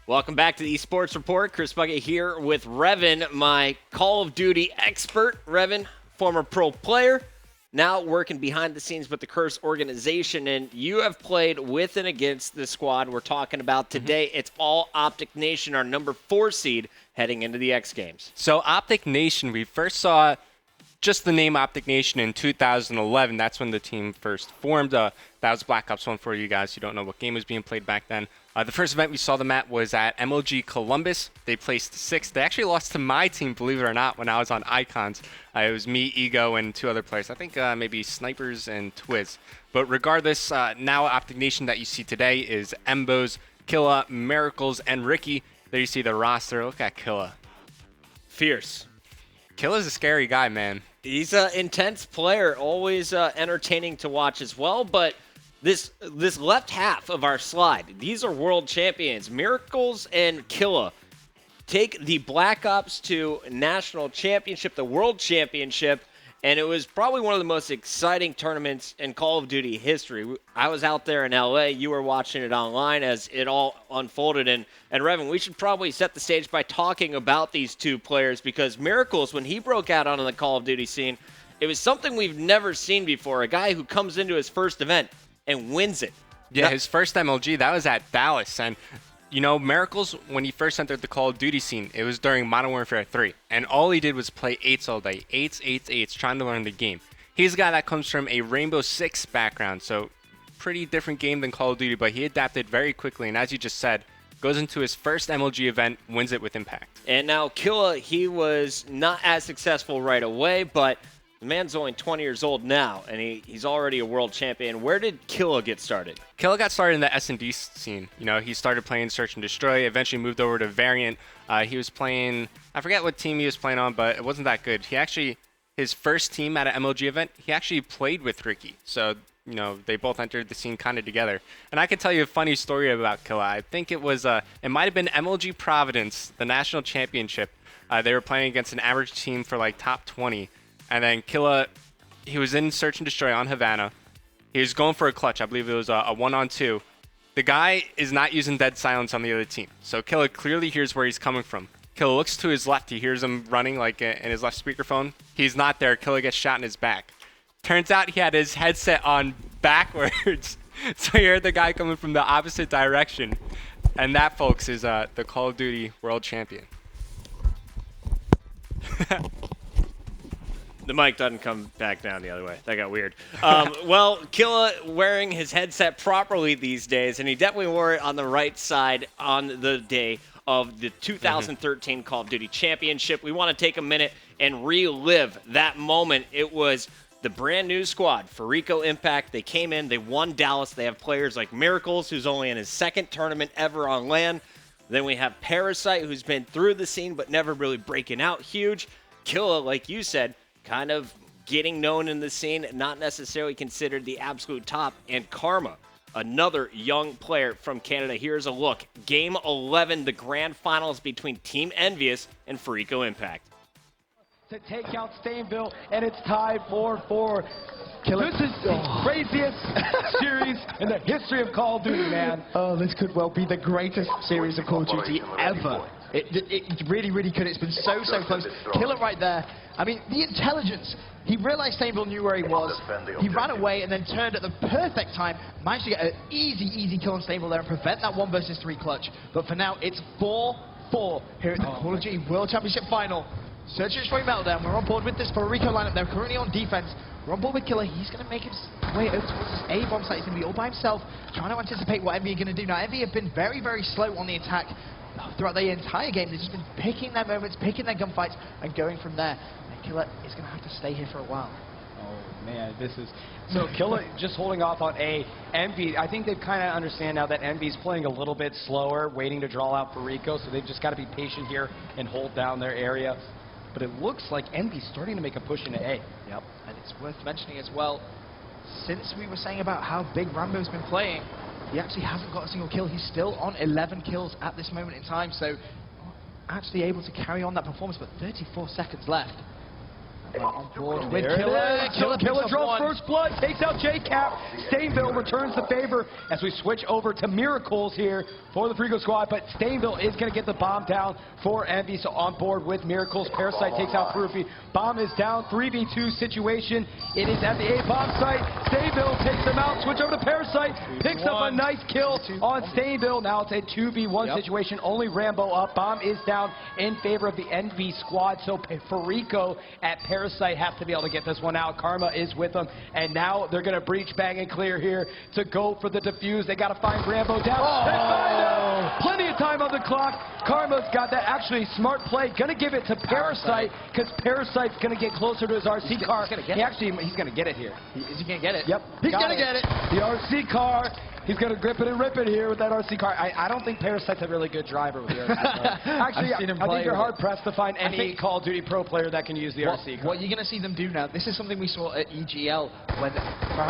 Welcome back to the eSports Report. Chris Puckett here with Revan, my Call of Duty expert. Revan, former pro player, now working behind the scenes with the Curse organization, and you have played with and against the squad we're talking about today. It's all Optic Nation, our number 4 seed, heading into the X Games. So Optic Nation, we first saw just the name Optic Nation in 2011. That's when the team first formed. That was Black Ops 1 for you guys who don't know what game was being played back then. The first event we saw them at was at MLG Columbus. They placed 6th. They actually lost to my team, believe it or not, when I was on Icons. It was me, Ego, and 2 other players. I think maybe Snipers and Twiz. But regardless, now Optic Nation that you see today is Embos, Killa, Miracles, and Ricky. There you see the roster. Look at Killa. Fierce. Killa's a scary guy, man. He's an intense player, always entertaining to watch as well, but this left half of our slide, these are world champions. Miracles and Killa take the Black Ops 2 National Championship, the World Championship, and it was probably one of the most exciting tournaments in Call of Duty history. I was out there in LA. You were watching it online as it all unfolded. And Revan, we should probably set the stage by talking about these 2 players, because Miracles, when he broke out onto the Call of Duty scene, it was something we've never seen before. A guy who comes into his first event and wins it. Yeah, his first MLG, that was at Dallas. And, you know, Miracles, when he first entered the Call of Duty scene, it was during Modern Warfare 3. And all he did was play 8s all day. 8s, trying to learn the game. He's a guy that comes from a Rainbow Six background, so pretty different game than Call of Duty, but he adapted very quickly. And as you just said, goes into his first MLG event, wins it with impact. And now Killa, he was not as successful right away, but the man's only 20 years old now, and he's already a world champion. Where did Killa get started? Killa got started in the S&D scene. You know, he started playing Search and Destroy, eventually moved over to Variant. He was playing, I forget what team he was playing on, but it wasn't that good. He actually, his first team at an MLG event, he actually played with Ricky. So, you know, they both entered the scene kind of together. And I could tell you a funny story about Killa. I think it was, it might have been MLG Providence, the national championship. They were playing against an average team for like top 20. And then Killa, he was in Search and Destroy on Havana. He was going for a clutch. I believe it was a 1-on-2. The guy is not using dead silence on the other team. So Killa clearly hears where he's coming from. Killa looks to his left. He hears him running like in his left speakerphone. He's not there. Killa gets shot in his back. Turns out he had his headset on backwards. So he heard the guy coming from the opposite direction. And that, folks, is the Call of Duty World Champion. The mic doesn't come back down the other way. That got weird. Well, Killa wearing his headset properly these days, and he definitely wore it on the right side on the day of the 2013 Call of Duty Championship. We want to take a minute and relive that moment. It was the brand new squad, Farico Impact. They came in, they won Dallas. They have players like Miracles, who's only in his 2nd tournament ever on LAN. Then we have Parasite, who's been through the scene but never really breaking out huge. Killa, like you said, kind of getting known in the scene, not necessarily considered the absolute top. And Karma, another young player from Canada. Here's a look. Game 11, the grand finals between Team Envious and Farico Impact. To take out Stainville, and it's tied 4-4. This is the craziest series in the history of Call of Duty, man. Oh, this could well be the greatest series of Call of Duty ever. It really, really could. It's been so close. Killa right there. I mean, the intelligence. He realized Stainville knew where he was. He ran away and then turned at the perfect time. Managed to get an easy kill on Stainville there and prevent that 1 versus 3 clutch. But for now, it's 4-4 here at the Call of Duty World Championship Final. Search and Destroy Meltdown. We're on board with this Farico lineup. They're currently on defense. We're on board with Killa. He's going to make his way over towards his A-bomb site. He's going to be all by himself, trying to anticipate what Envy are going to do. Now, Envy have been very, very slow on the attack throughout the entire game. They've just been picking their moments, picking their gunfights, and going from there. And Killa is going to have to stay here for a while. Oh, man, this is... So Killa just holding off on A. Envy, I think they've kind of understand now that Envy's playing a little bit slower, waiting to draw out Farico, so they've just got to be patient here and hold down their area. But it looks like Envy's starting to make a push into A. Yep, and it's worth mentioning as well, since we were saying about how big Rambo's been playing, he actually hasn't got a single kill. He's still on 11 kills at this moment in time, so not actually able to carry on that performance, but 34 seconds left. On board with There Killer. it is. Killer draws first blood, takes out J-Cap. Stainville returns the favor as we switch over to Miracles here for the Frico squad, but Stainville is going to get the bomb down for Envy, so on board with Miracles. Parasite takes out Proofy. Bomb is down, 3v2 situation. It is at the A bomb site. Stainville takes them out, switch over to Parasite, picks up a nice kill on Stainville. Now it's a 2v1 situation, only Rambo up. Bomb is down in favor of the Envy squad, so Frico at Parasite have to be able to get this one out. Karma is with them, and now they're going to breach, bang, and clear here to go for the defuse. They got to find Rambo down. They find him! Plenty of time on the clock. Karma's got that. Actually, smart play. Going to give it to Parasite, because Parasite's going to get closer to his RC car. He's going to get it here. Is he going to get it? Yep. He's going to get it. The RC car. He's going to grip it and rip it here with that RC car. I don't think Parasite's a really good driver with the RC car. Actually, I think you're hard-pressed to find any Call of Duty Pro player that can use the RC car. What you're going to see them do now, this is something we saw at EGL when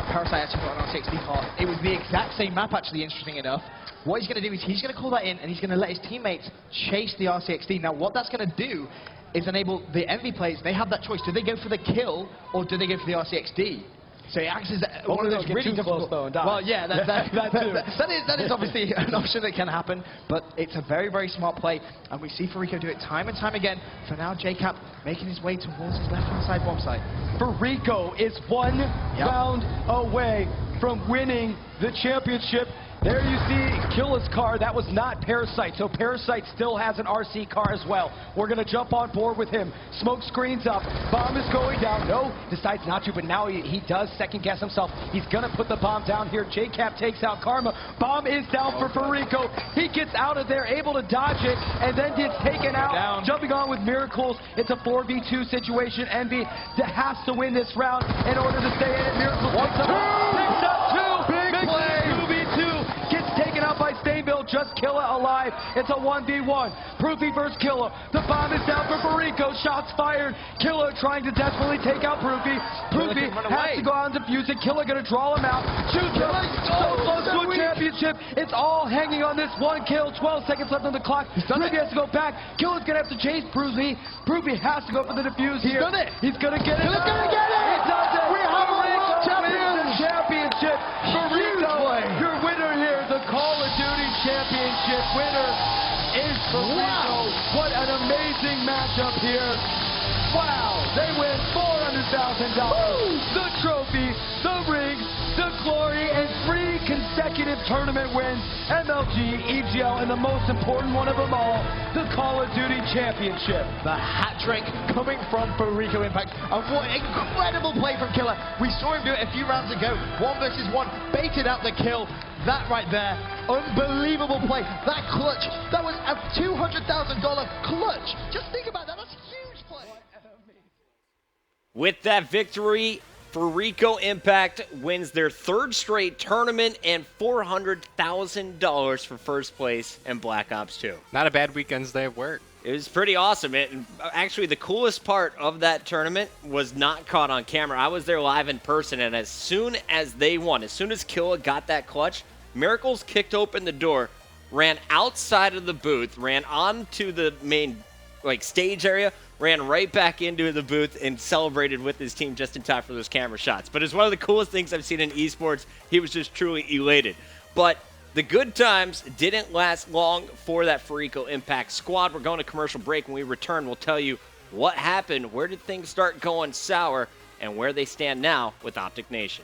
Parasite actually got an R60 car. It was the exact same map, actually, interesting enough. What he's going to do is he's going to call that in, and he's going to let his teammates chase the RCXD. Now, what that's going to do is enable the Envy players, they have that choice. Do they go for the kill, or do they go for the RCXD? So it acts as one of those really difficult. Well, yeah, that is obviously an option that can happen, but it's a very, very smart play, and we see Frico do it time and time again. For now, J-Cap making his way towards his left-hand side bomb site. Frico is one round away from winning the championship. There you see Killa's car. That was not Parasite, so Parasite still has an RC car as well. We're going to jump on board with him. Smoke screens up. Bomb is going down. No, decides not to, but now he does second-guess himself. He's going to put the bomb down here. J-Cap takes out Karma. Bomb is down for Frico. He gets out of there, able to dodge it, and then gets taken out. Jumping on with Miracles. It's a 4v2 situation. Envy has to win this round in order to stay in it. Miracles picks up two. Big play. 2v2. Gets taken out by Stainville, just Killa alive. It's a 1v1. Proofy versus Killa. The bomb is down for Frico. Shots fired. Killa trying to desperately take out Proofy. Proofy has to go out and defuse it. Killa gonna draw him out. Shoots him. So close to a championship. It's all hanging on this one kill. 12 seconds left on the clock. Proofy has to go back. Killa's gonna have to chase Proofy. Proofy has to go for the defuse here. He's gonna get it. Killa's gonna get it. He does it. We have a world championship. Frico, your winner here. The Call of Duty Championship winner is Frico. What an amazing matchup here. Wow, they win $400,000. The trophy, the rings, the glory, and 3 consecutive tournament wins. MLG, EGL, and the most important one of them all, the Call of Duty Championship. The hat trick coming from Frico Impact. And what incredible play from Killa. We saw him do it a few rounds ago. 1 versus 1, baited out the kill. That right there, unbelievable play. That clutch, that was a $200,000 clutch. Just think about that, that's a huge play. With that victory, Frico Impact wins their 3rd straight tournament and $400,000 for first place in Black Ops 2. Not a bad weekend's day of work. It was pretty awesome. Actually, the coolest part of that tournament was not caught on camera. I was there live in person, and as soon as they won, as soon as Killa got that clutch, Miracles kicked open the door, ran outside of the booth, ran onto the main stage area, ran right back into the booth and celebrated with his team just in time for those camera shots. But it's one of the coolest things I've seen in esports. He was just truly elated. But the good times didn't last long for that Frico Impact squad. We're going to commercial break. When we return, we'll tell you what happened, where did things start going sour, and where they stand now with Optic Nation.